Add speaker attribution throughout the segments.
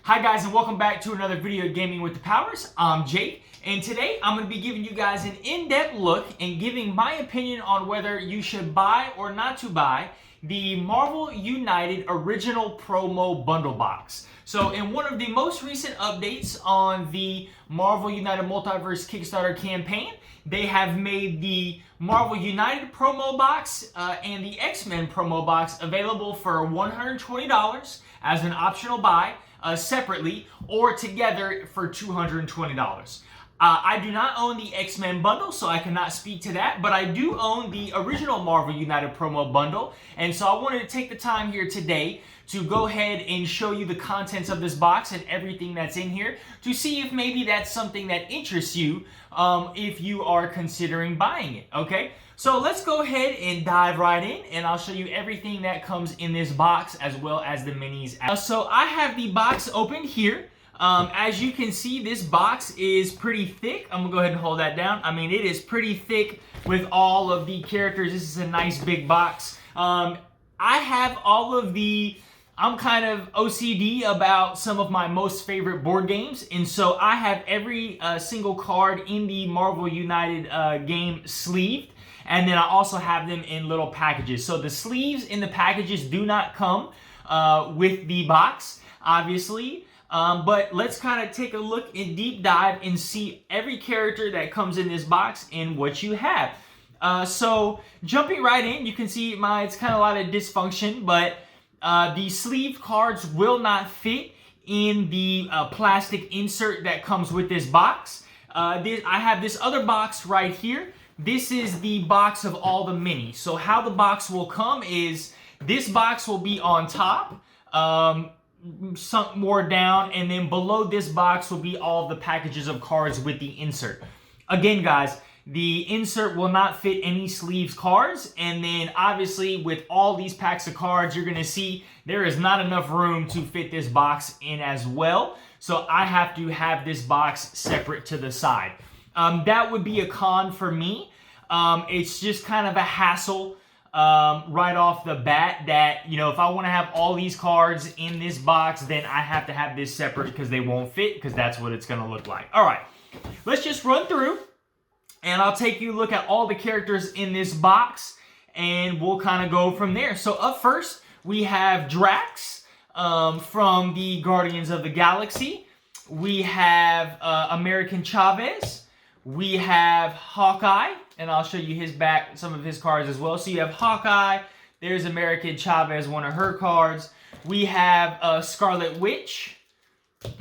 Speaker 1: Hi guys, and welcome back to another video Gaming with the Powers. I'm Jake, and today I'm going to be giving you guys an in-depth look and giving my opinion on whether you should buy or not to buy the Marvel United Original Promo Bundle Box. So in one of the most recent updates on the Marvel United Multiverse Kickstarter campaign, they have made the Marvel United promo box and the X-Men promo box available for $120 as an optional buy separately or together for $220. I do not own the X-Men bundle, so I cannot speak to that, but I do own the original Marvel United promo bundle, and so I wanted to take the time here today to go ahead and show you the contents of this box and everything that's in here to see if maybe that's something that interests you if you are considering buying it, okay? So let's go ahead and dive right in, and I'll show you everything that comes in this box as well as the minis. So I have the box open here. As you can see, this box is pretty thick. I'm gonna go ahead and hold that down. I mean, it is pretty thick with all of the characters. This is a nice big box. I have all of the, I'm kind of OCD about some of my most favorite board games, and so I have every single card in the Marvel United game sleeved, and then I also have them in little packages. So the sleeves in the packages do not come with the box, obviously. But let's kind of take a look and deep dive and see every character that comes in this box and what you have. So jumping right in, you can see it's kind of a lot of dysfunction, but the sleeve cards will not fit in the plastic insert that comes with this box. I have this other box right here. This is the box of all the minis. So how the box will come is this box will be on top, sunk more down, and then below this box will be all the packages of cards with the insert. Again, guys, the insert will not fit any sleeves cards, and then obviously with all these packs of cards, you're going to see there is not enough room to fit this box in as well, so I have to have this box separate to the side. That would be a con for me. It's just kind of a hassle right off the bat that, you know, if I want to have all these cards in this box, then I have to have this separate because they won't fit, because that's what it's going to look like. All right, let's just run through, and I'll take you a look at all the characters in this box, and we'll kind of go from there. So up first, we have Drax from the Guardians of the Galaxy. We have American Chavez. We have Hawkeye, and I'll show you his back, some of his cards as well. So you have Hawkeye, there's American Chavez, one of her cards. We have Scarlet Witch,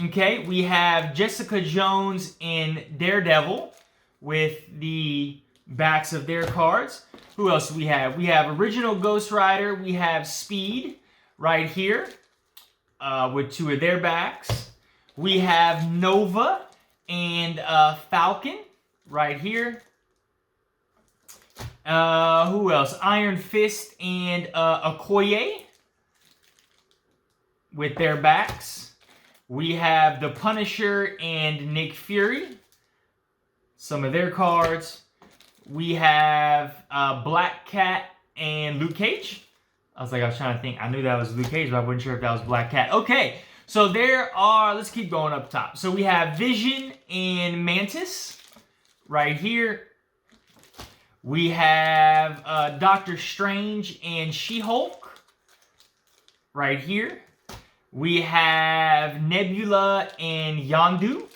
Speaker 1: okay? We have Jessica Jones and Daredevil with the backs of their cards. Who else do we have? We have original Ghost Rider, we have Speed right here with two of their backs. We have Nova and Falcon right here. Who else? Iron Fist and Okoye with their backs. We have the Punisher and Nick Fury, some of their cards. We have Black Cat and Luke Cage. I was trying to think. I knew that was Luke Cage, but I wasn't sure if that was Black Cat. Okay, so there are, let's keep going up top. So we have Vision and Mantis right here. We have Doctor Strange and She-Hulk right here. We have Nebula and Yondu,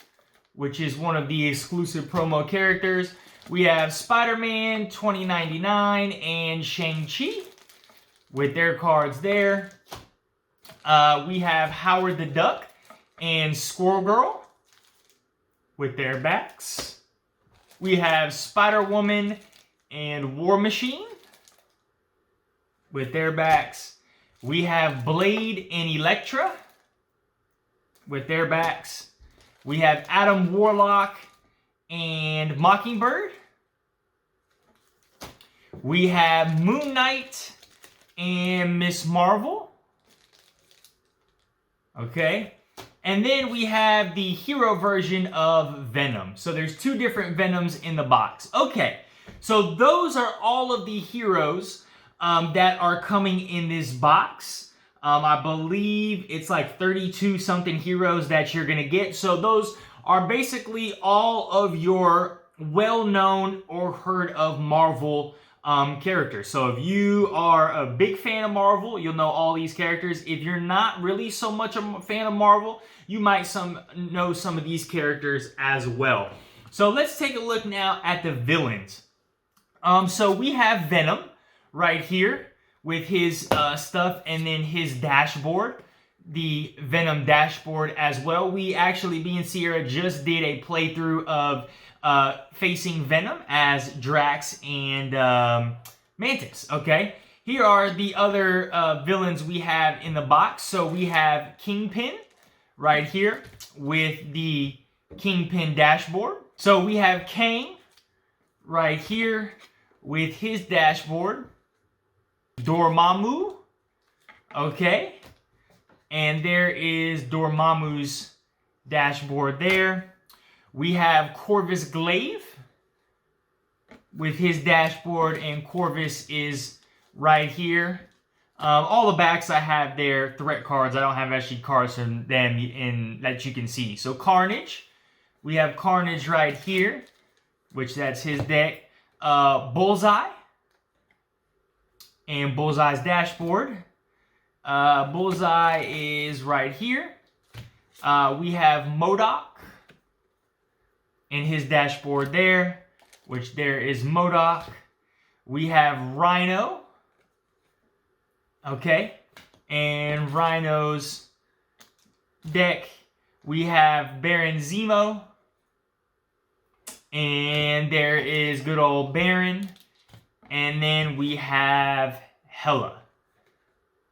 Speaker 1: which is one of the exclusive promo characters. We have Spider-Man 2099 and Shang-Chi with their cards there. We have Howard the Duck and Squirrel Girl with their backs. We have Spider-Woman and War Machine with their backs. We have Blade and Elektra with their backs. We have Adam Warlock and Mockingbird. We have Moon Knight and Miss Marvel. Okay. And then we have the hero version of Venom. So there's two different Venoms in the box. Okay. So those are all of the heroes that are coming in this box. I believe it's like 32 something heroes that you're going to get. So those are basically all of your well-known or heard of Marvel characters. So if you are a big fan of Marvel, you'll know all these characters. If you're not really so much a fan of Marvel, you might know some of these characters as well. So let's take a look now at the villains. So we have Venom right here with his stuff, and then his dashboard, the Venom dashboard as well. We actually, me and Sierra just did a playthrough of facing Venom as Drax and Mantis, okay? Here are the other villains we have in the box. So we have Kingpin right here with the Kingpin dashboard. So we have Kang right here with his dashboard. Dormammu, okay? And there is Dormammu's dashboard there. We have Corvus Glaive with his dashboard, and Corvus is right here. All the backs I have there, threat cards. I don't have actually cards from them in that you can see. So Carnage, we have Carnage right here, which that's his deck. Bullseye, and Bullseye's dashboard. Bullseye is right here. We have MODOK and his dashboard there, which there is MODOK. We have Rhino, okay, and Rhino's deck. We have Baron Zemo, and there is good old Baron. And then we have Hela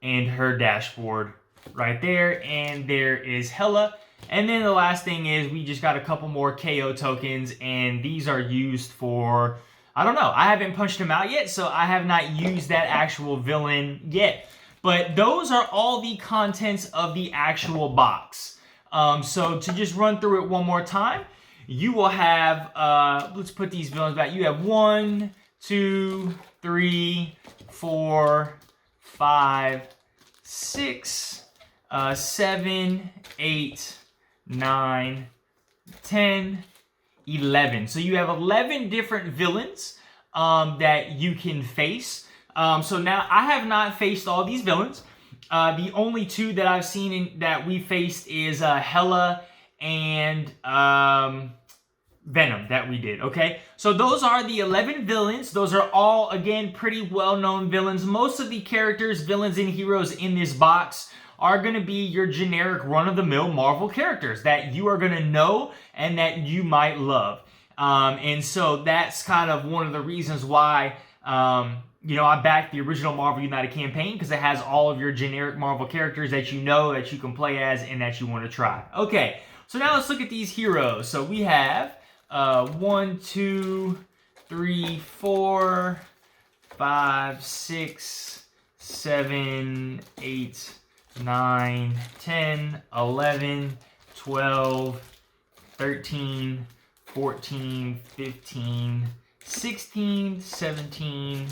Speaker 1: and her dashboard right there. And there is Hela. And then the last thing is we just got a couple more KO tokens. And these are used for, I don't know. I haven't punched them out yet. So I have not used that actual villain yet. But those are all the contents of the actual box. So to just run through it one more time. You will have, let's put these villains back. You have 1, 2, 3, 4, 5, 6, 7, 8, 9, 10, 11. So you have 11 different villains that you can face. So now I have not faced all these villains. The only two that I've seen that we faced is Hela and Venom that we did, okay? So those are the 11 villains. Those are all, again, pretty well-known villains. Most of the characters, villains, and heroes in this box are going to be your generic run-of-the-mill Marvel characters that you are going to know and that you might love. And so that's kind of one of the reasons why, you know, I backed the original Marvel United campaign, because it has all of your generic Marvel characters that you know, that you can play as, and that you want to try. Okay, so now let's look at these heroes. So we have 1, 2, 3, 4, 5, 6, 7, 8, 9, 10, 11, 12, 13, 14, 15, 16, 17,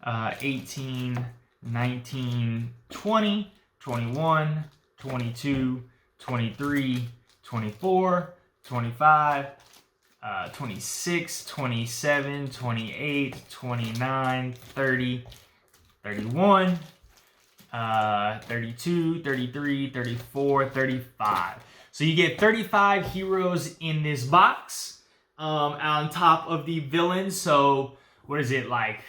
Speaker 1: 18, 19, 20, 21, 22, 23, 24, 25, 26, 27, 28, 29, 30, 31, 32, 33, 34, 35. So you get 35 heroes in this box on top of the villains. So what is it, like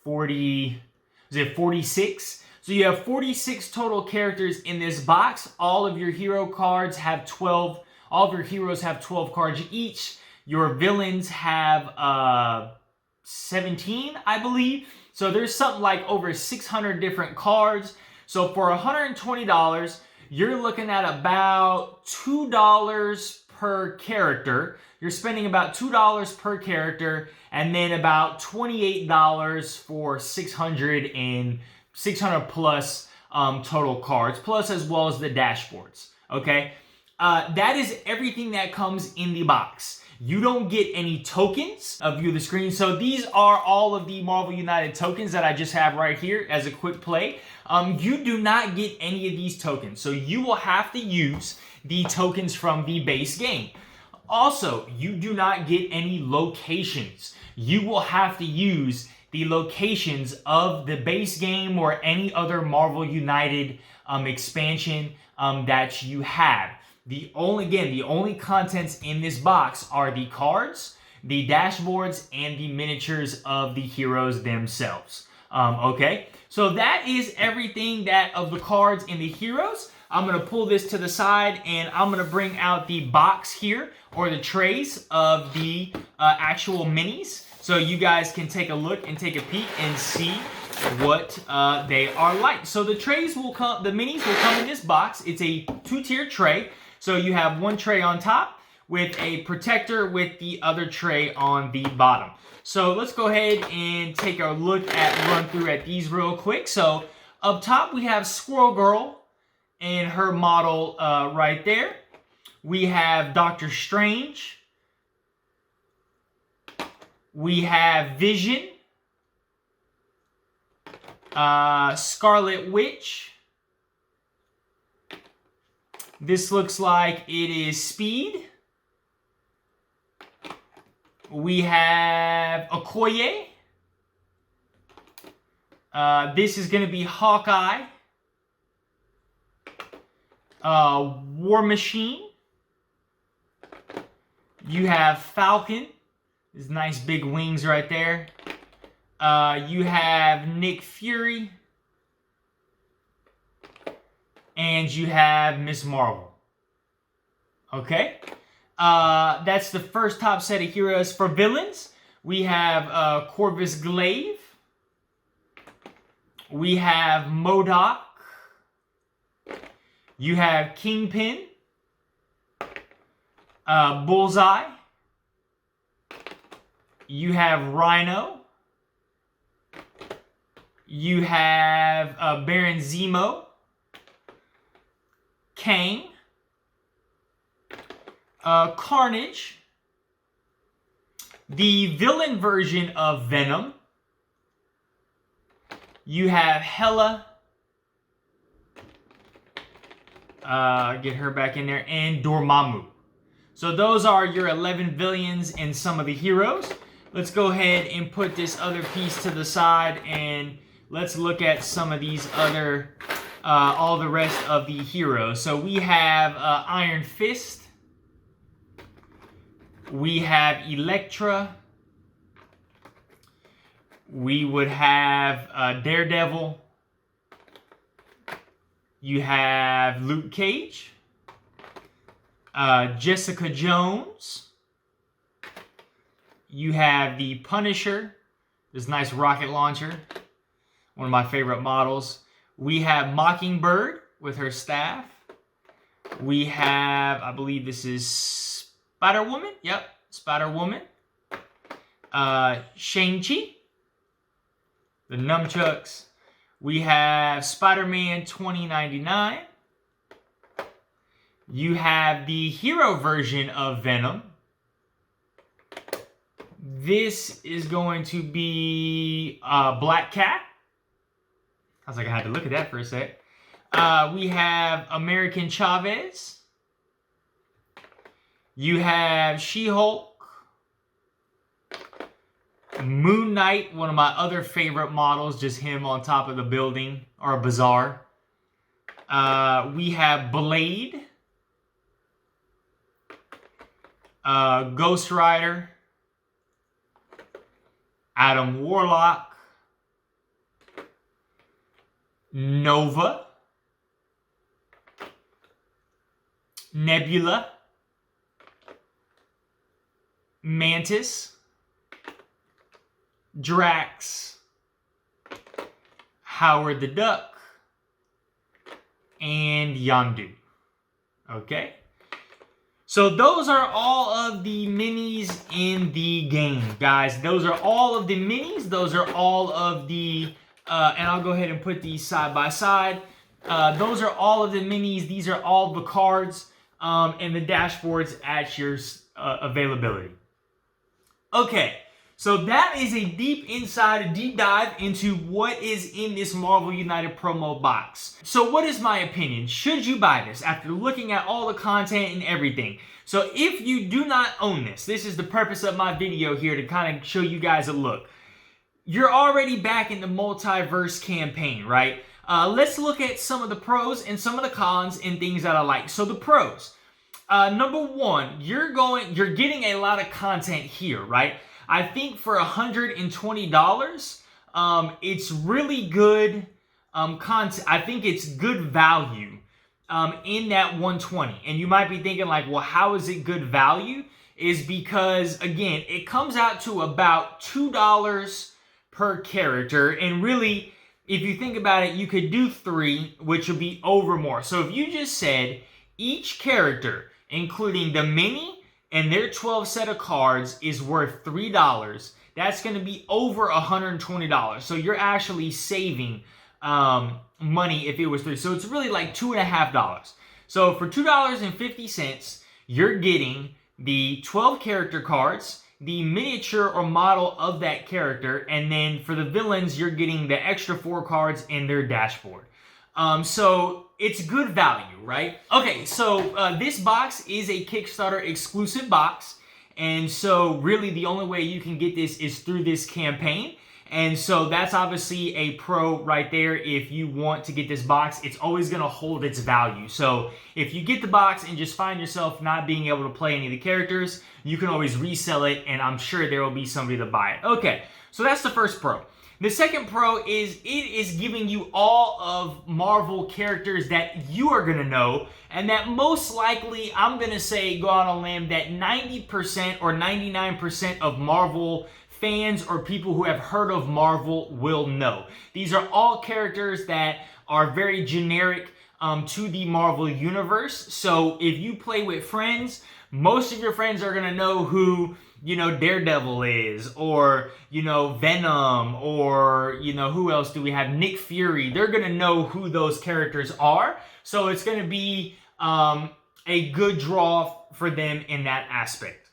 Speaker 1: 40, is it 46? So you have 46 total characters in this box. All of your hero cards have 12, all of your heroes have 12 cards each. Your villains have 17, I believe. So there's something like over 600 different cards. So for $120, you're looking at about $2 per character. You're spending about $2 per character, and then about $28 for 600 plus total cards, plus as well as the dashboards. Okay, that is everything that comes in the box. You don't get any tokens of view the screen. So these are all of the Marvel United tokens that I just have right here as a quick play. You do not get any of these tokens. So you will have to use the tokens from the base game. Also, you do not get any locations. You will have to use the locations of the base game or any other Marvel United expansion that you have. The only contents in this box are the cards, the dashboards, and the miniatures of the heroes themselves. Okay, so that is everything that of the cards and the heroes. I'm going to pull this to the side and I'm going to bring out the box here, or the trays of the actual minis, so you guys can take a look and take a peek and see what they are like. So the trays will come, the minis will come in this box. It's a 2-tier tray. So you have one tray on top with a protector with the other tray on the bottom. So let's go ahead and take a look at, run through at these real quick. So up top we have Squirrel Girl and her model right there. We have Doctor Strange. We have Vision. Scarlet Witch. This looks like it is Speed. We have Okoye. This is going to be Hawkeye. War Machine. You have Falcon. His nice big wings right there. You have Nick Fury. And you have Miss Marvel. Okay? That's the first top set of heroes. For villains, we have Corvus Glaive. We have MODOK. You have Kingpin. Bullseye. You have Rhino. You have Baron Zemo. Kang. Carnage. The villain version of Venom. You have Hela. Get her back in there. And Dormammu. So those are your 11 villains and some of the heroes. Let's go ahead and put this other piece to the side and let's look at some of these other, all the rest of the heroes. So we have Iron Fist. We have Elektra. We would have Daredevil. You have Luke Cage. Jessica Jones. You have the Punisher. This nice rocket launcher. One of my favorite models. We have Mockingbird with her staff. We have, I believe this is Spider-Woman. Yep, Spider-Woman. Shang-Chi. The nunchucks. We have Spider-Man 2099. You have the hero version of Venom. This is going to be Black Cat. I was like, I had to look at that for a sec. We have American Chavez. You have She-Hulk. Moon Knight, one of my other favorite models, just him on top of the building, or a bazaar. We have Blade. Ghost Rider. Adam Warlock. Nova. Nebula. Mantis. Drax. Howard the Duck. And Yondu. Okay? So those are all of the minis in the game, guys. Those are all of the minis. Those are all of the, and I'll go ahead and put these side by side. Those are all of the minis. These are all the cards. and the dashboards at your availability. Okay, so that is a deep dive into what is in this Marvel United promo box. So what is my opinion? Should you buy this after looking at all the content and everything? So if you do not own this is the purpose of my video here, to kind of show you guys a look. You're already back in the Multiverse campaign, right? Let's look at some of the pros and some of the cons and things that I like. So the pros. Number one, you're getting a lot of content here, right? I think for $120, it's really good content. I think it's good value in that 120. And you might be thinking like, well, how is it good value? Is because, again, it comes out to about $2 per character. And really, if you think about it, you could do 3, which would be over more. So if you just said each character, including the mini and their 12 set of cards, is worth $3, that's going to be over $120. So you're actually saving money if it was 3. So it's really like $2.50. So for $2.50, you're getting the 12 character cards, the miniature or model of that character, and then for the villains, you're getting the extra 4 cards in their dashboard. So it's good value, right? Okay, so this box is a Kickstarter exclusive box, and so really the only way you can get this is through this campaign. And so that's obviously a pro right there. If you want to get this box, it's always going to hold its value. So if you get the box and just find yourself not being able to play any of the characters, you can always resell it, and I'm sure there will be somebody to buy it. Okay, so that's the first pro. The second pro is it is giving you all of Marvel characters that you are going to know, and that most likely, I'm going to say, go out on a limb, that 90% or 99% of Marvel fans or people who have heard of Marvel will know. These are all characters that are very generic to the Marvel universe. So if you play with friends, most of your friends are going to know who, Daredevil is, or, Venom, or, who else do we have? Nick Fury. They're going to know who those characters are. So it's going to be a good draw for them in that aspect.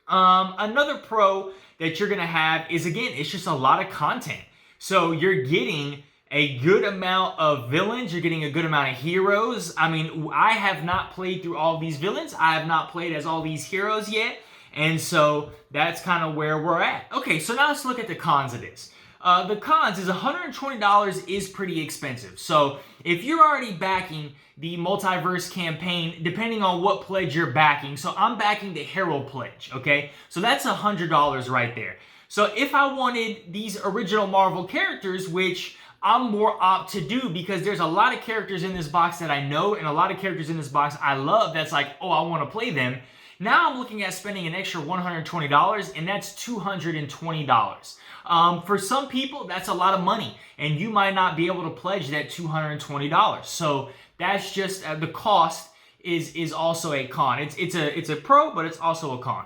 Speaker 1: Another pro that you're going to have is, again, it's just a lot of content. So you're getting a good amount of villains. You're getting a good amount of heroes. I mean, I have not played through all these villains. I have not played as all these heroes yet. And so that's kind of where we're at. Okay, so now let's look at the cons of this. The cons is $120 is pretty expensive. So if you're already backing the Multiverse campaign, depending on what pledge you're backing, so I'm backing the Herald pledge, okay? So that's $100 right there. So if I wanted these original Marvel characters, which I'm more apt to do because there's a lot of characters in this box that I know and a lot of characters in this box I love, that's like, oh, I want to play them. Now I'm looking at spending an extra $120, and that's $220. For some people, that's a lot of money, and you might not be able to pledge that $220. So that's just the cost is also a con. It's a pro, but it's also a con.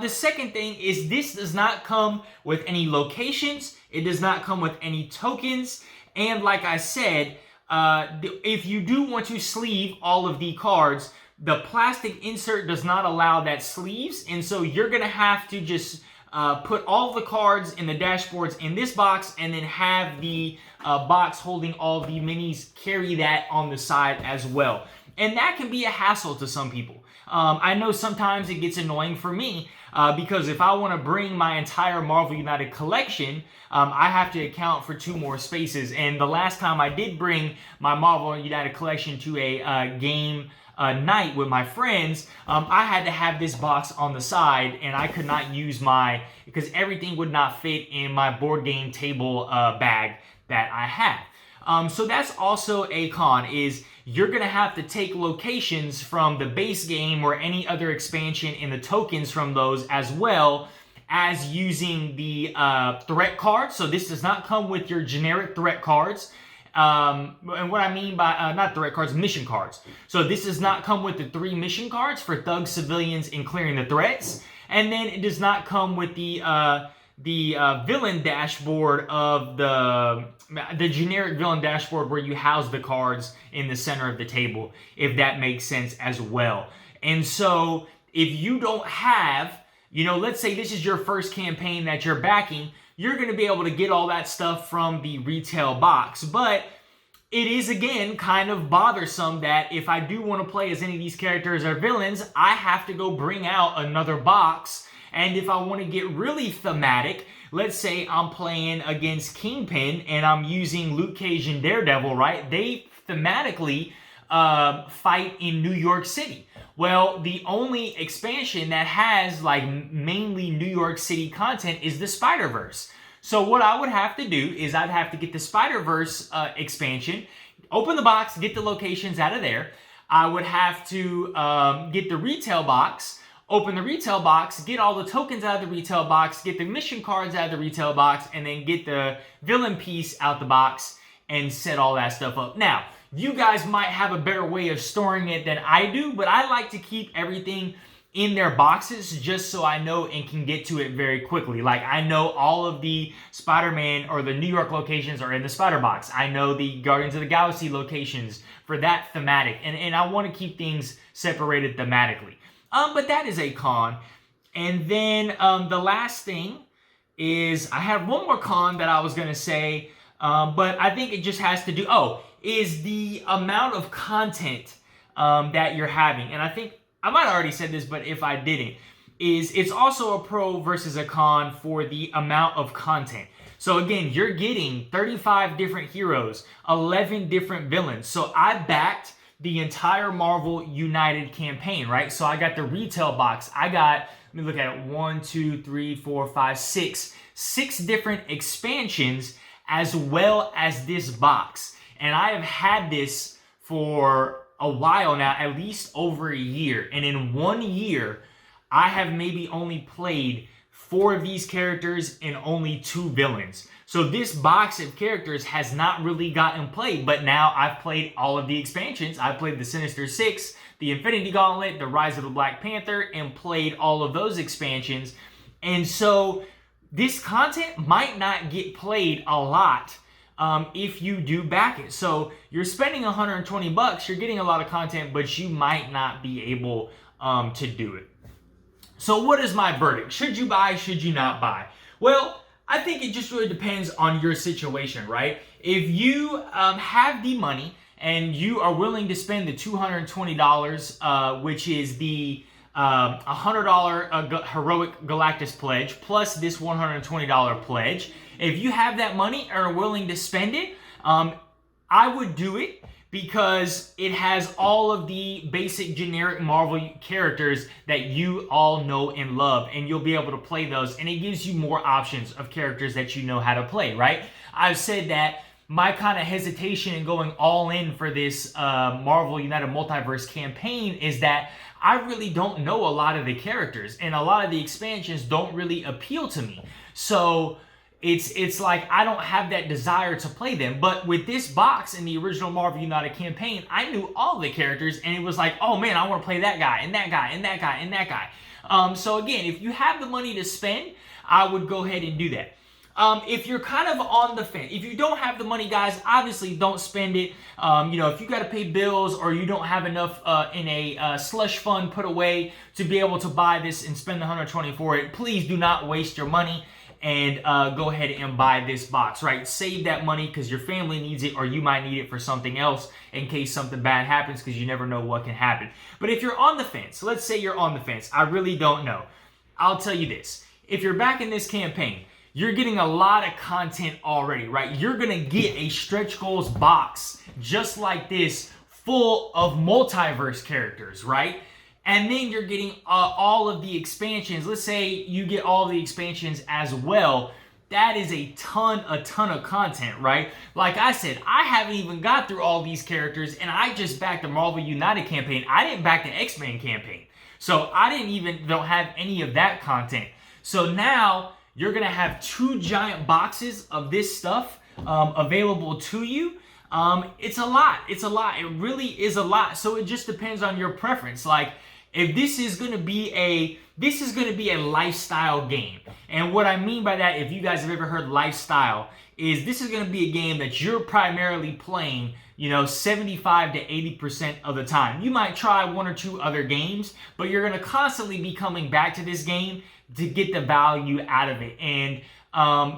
Speaker 1: The second thing is this does not come with any locations. It does not come with any tokens. And like I said, if you do want to sleeve all of the cards, the plastic insert does not allow that sleeves. And so you're going to have to just put all the cards in the dashboards in this box, and then have the box holding all the minis carry that on the side as well. And that can be a hassle to some people. I know sometimes it gets annoying for me because if I want to bring my entire Marvel United collection, I have to account for 2 more spaces. And the last time I did bring my Marvel United collection to a game night with my friends, I had to have this box on the side, and I could not use because everything would not fit in my board game table bag that I have. So that's also a con, is you're going to have to take locations from the base game or any other expansion in the tokens from those, as well as using the threat cards. So this does not come with your generic threat cards. And what I mean by, not threat cards, mission cards. So this does not come with the 3 mission cards for thugs, civilians, and clearing the threats. And then it does not come with the villain dashboard of the generic villain dashboard where you house the cards in the center of the table, if that makes sense as well. And so if you don't have, let's say this is your first campaign that you're backing, you're going to be able to get all that stuff from the retail box. But it is, again, kind of bothersome that if I do want to play as any of these characters or villains, I have to go bring out another box. And if I want to get really thematic, let's say I'm playing against Kingpin and I'm using Luke Cage and Daredevil, right? They thematically fight in New York City. Well, the only expansion that has mainly New York City content is the Spider-Verse. So what I would have to do is I'd have to get the Spider-Verse expansion, open the box, get the locations out of there. I would have to get the retail box, open the retail box, get all the tokens out of the retail box, get the mission cards out of the retail box, and then get the villain piece out the box and set all that stuff up. Now, you guys might have a better way of storing it than I do, but I like to keep everything in their boxes just so I know and can get to it very quickly. I know all of the Spider-Man or the New York locations are in the Spider Box. I know the Guardians of the Galaxy locations for that thematic, and I want to keep things separated thematically. But that is a con. And then the last thing is I have one more con that I was going to say, but I think it just has to do, is the amount of content that you're having. And I think I might have already said this, but if I didn't, it's also a pro versus a con for the amount of content. So again, you're getting 35 different heroes, 11 different villains. So I backed the entire Marvel United campaign, right? So I got the retail box. I got, let me look at it, 1, 2, 3, 4, 5, 6. 6 different expansions as well as this box. And I have had this for a while now, at least over a year. And in 1 year, I have maybe only played 4 of these characters and only 2 villains. So this box of characters has not really gotten played, but now I've played all of the expansions. I played the Sinister Six, the Infinity Gauntlet, the Rise of the Black Panther, and played all of those expansions. And so this content might not get played a lot if you do back it. So you're spending $120, you're getting a lot of content, but you might not be able to do it. So what is my verdict? Should you buy? Should you not buy? Well, I think it just really depends on your situation, right? If you have the money and you are willing to spend the $220, which is the $100 Heroic Galactus pledge plus this $120 pledge, if you have that money and are willing to spend it, I would do it because it has all of the basic generic Marvel characters that you all know and love, and you'll be able to play those, and it gives you more options of characters that you know how to play, right? I've said that my kind of hesitation in going all in for this Marvel United Multiverse campaign is that I really don't know a lot of the characters, and a lot of the expansions don't really appeal to me. So it's like I don't have that desire to play them. But with this box in the original Marvel United campaign, I knew all the characters, and it was like, oh man, I want to play that guy, and that guy, and that guy, and that guy. So again, if you have the money to spend, I would go ahead and do that. If you're kind of on the fence, if you don't have the money, guys, obviously don't spend it. If you got to pay bills or you don't have enough in a slush fund put away to be able to buy this and spend the $120 for it, please do not waste your money and go ahead and buy this box, right? Save that money because your family needs it, or you might need it for something else in case something bad happens, because you never know what can happen. But if you're on the fence, let's say you're on the fence, I really don't know. I'll tell you this. If you're back in this campaign, you're getting a lot of content already, right? You're going to get a stretch goals box just like this full of multiverse characters, right? And then you're getting all of the expansions. Let's say you get all the expansions as well. That is a ton of content, right? Like I said, I haven't even got through all these characters, and I just backed the Marvel United campaign. I didn't back the X-Men campaign. So I don't have any of that content. So now you're going to have 2 giant boxes of this stuff available to you. It's a lot. It's a lot. It really is a lot. So it just depends on your preference. Like, if this is going to be a lifestyle game. And what I mean by that, if you guys have ever heard lifestyle, is this is going to be a game that you're primarily playing, 75 to 80% of the time. You might try one or two other games, but you're going to constantly be coming back to this game to get the value out of it. And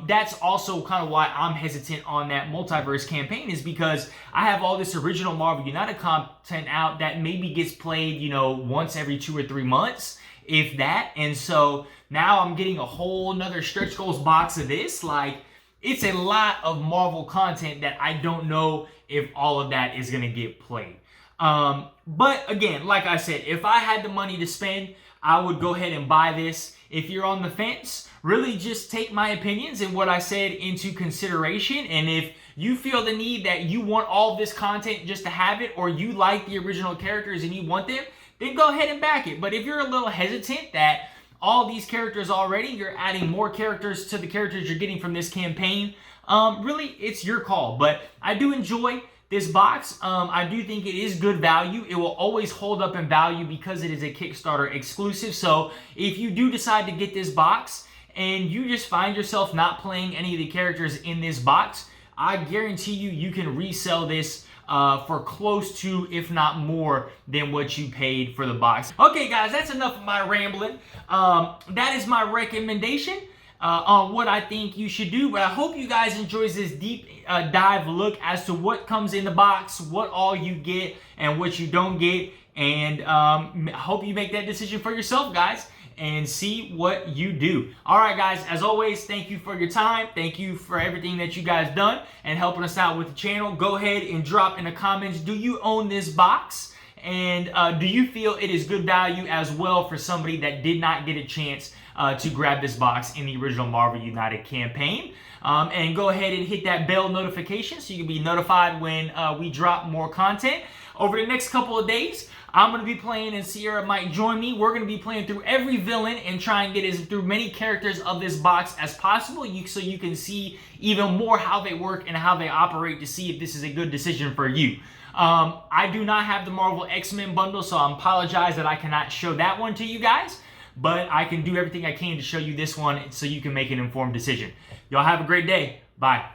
Speaker 1: that's also kind of why I'm hesitant on that Multiverse campaign, is because I have all this original Marvel United content out that maybe gets played, once every 2 or 3 months, if that. And so now I'm getting a whole nother stretch goals box of this. Like, it's a lot of Marvel content that I don't know if all of that is going to get played. But again, like I said, if I had the money to spend, I would go ahead and buy this. If you're on the fence, really just take my opinions and what I said into consideration. And if you feel the need that you want all this content just to have it, or you like the original characters and you want them, then go ahead and back it. But if you're a little hesitant that all these characters already, you're adding more characters to the characters you're getting from this campaign, really, it's your call. But I do enjoy this box. I do think it is good value. It will always hold up in value because it is a Kickstarter exclusive. So if you do decide to get this box and you just find yourself not playing any of the characters in this box, I guarantee you can resell this for close to, if not more, than what you paid for the box. Okay, guys, that's enough of my rambling. That is my recommendation on what I think you should do. But I hope you guys enjoy this deep dive look as to what comes in the box, what all you get, and what you don't get. And I hope you make that decision for yourself, guys, and see what you do. All right, guys, as always, thank you for your time. Thank you for everything that you guys done and helping us out with the channel. Go ahead and drop in the comments, do you own this box? And do you feel it is good value as well for somebody that did not get a chance to grab this box in the original Marvel United campaign? And go ahead and hit that bell notification so you can be notified when we drop more content. Over the next couple of days, I'm going to be playing, and Sierra might join me. We're going to be playing through every villain and try and get through many characters of this box as possible, so you can see even more how they work and how they operate to see if this is a good decision for you. I do not have the Marvel X-Men bundle, so I apologize that I cannot show that one to you guys, but I can do everything I can to show you this one so you can make an informed decision. Y'all have a great day. Bye.